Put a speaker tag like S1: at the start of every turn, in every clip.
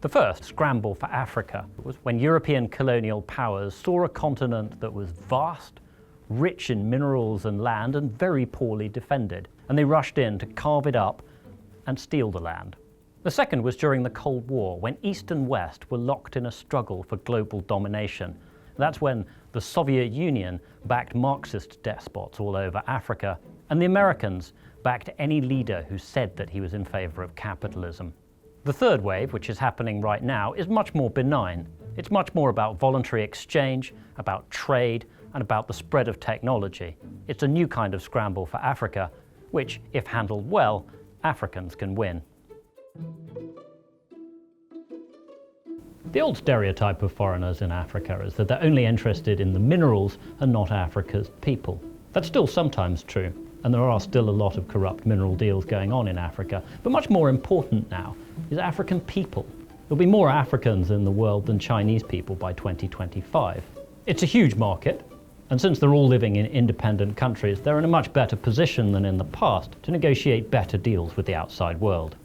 S1: The first scramble for Africa was when European colonial powers saw a continent that was vast, rich in minerals and land, and very poorly defended, and they rushed in to carve it up and steal the land. The second was during the Cold War, when East and West were locked in a struggle for global domination. That's when the Soviet Union backed Marxist despots all over Africa, and the Americans backed any leader who said that he was in favor of capitalism. The third wave, which is happening right now, is much more benign. It's much more about voluntary exchange, about trade, and about the spread of technology. It's a new kind of scramble for Africa, which, if handled well, Africans can win. The old stereotype of foreigners in Africa is that they're only interested in the minerals and not Africa's people. That's still sometimes true, and there are still a lot of corrupt mineral deals going on in Africa. But much more important now is African people. There'll be more Africans in the world than Chinese people by 2025. It's a huge market, and since they're all living in independent countries, they're in a much better position than in the past to negotiate better deals with the outside world.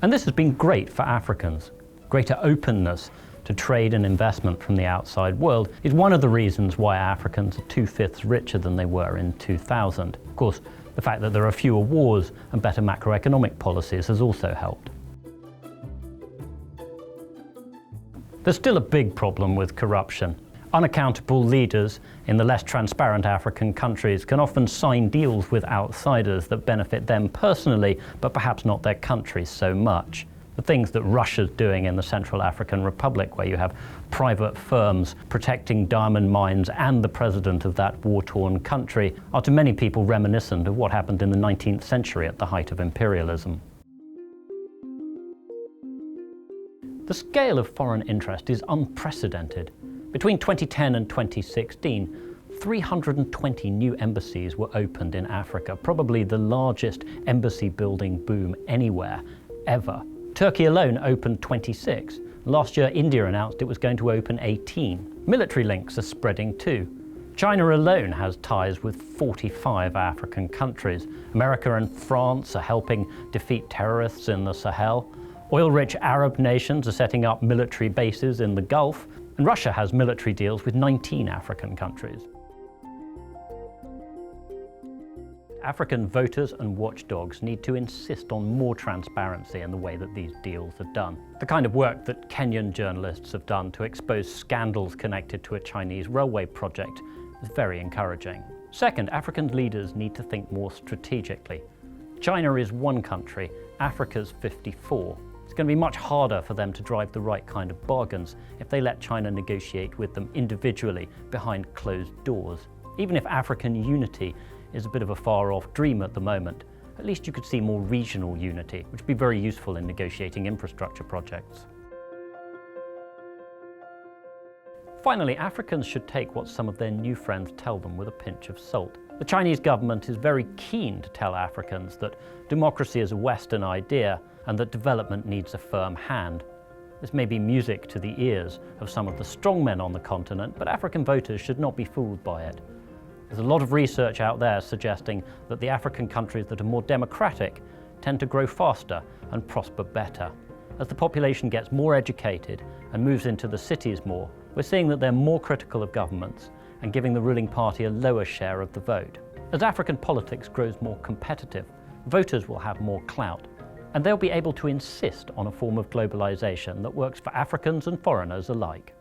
S1: And this has been great for Africans. Greater openness to trade and investment from the outside world is one of the reasons why Africans are 2/5 richer than they were in 2000. Of course, the fact that there are fewer wars and better macroeconomic policies has also helped. There's still a big problem with corruption. Unaccountable leaders in the less transparent African countries can often sign deals with outsiders that benefit them personally, but perhaps not their countries so much. The things that Russia's doing in the Central African Republic, where you have private firms protecting diamond mines and the president of that war-torn country, are to many people reminiscent of what happened in the 19th century at the height of imperialism. The scale of foreign interest is unprecedented. Between 2010 and 2016, 320 new embassies were opened in Africa, probably the largest embassy building boom anywhere, ever. Turkey alone opened 26. Last year, India announced it was going to open 18. Military links are spreading too. China alone has ties with 45 African countries. America and France are helping defeat terrorists in the Sahel. Oil-rich Arab nations are setting up military bases in the Gulf. And Russia has military deals with 19 African countries. African voters and watchdogs need to insist on more transparency in the way that these deals are done. The kind of work that Kenyan journalists have done to expose scandals connected to a Chinese railway project is very encouraging. Second, African leaders need to think more strategically. China is one country, Africa's 54. It's going to be much harder for them to drive the right kind of bargains if they let China negotiate with them individually behind closed doors. Even if African unity is a bit of a far-off dream at the moment, at least you could see more regional unity, which would be very useful in negotiating infrastructure projects. Finally, Africans should take what some of their new friends tell them with a pinch of salt. The Chinese government is very keen to tell Africans that democracy is a Western idea and that development needs a firm hand. This may be music to the ears of some of the strongmen on the continent, but African voters should not be fooled by it. There's a lot of research out there suggesting that the African countries that are more democratic tend to grow faster and prosper better. As the population gets more educated and moves into the cities more, we're seeing that they're more critical of governments and giving the ruling party a lower share of the vote. As African politics grows more competitive, voters will have more clout, and they'll be able to insist on a form of globalization that works for Africans and foreigners alike.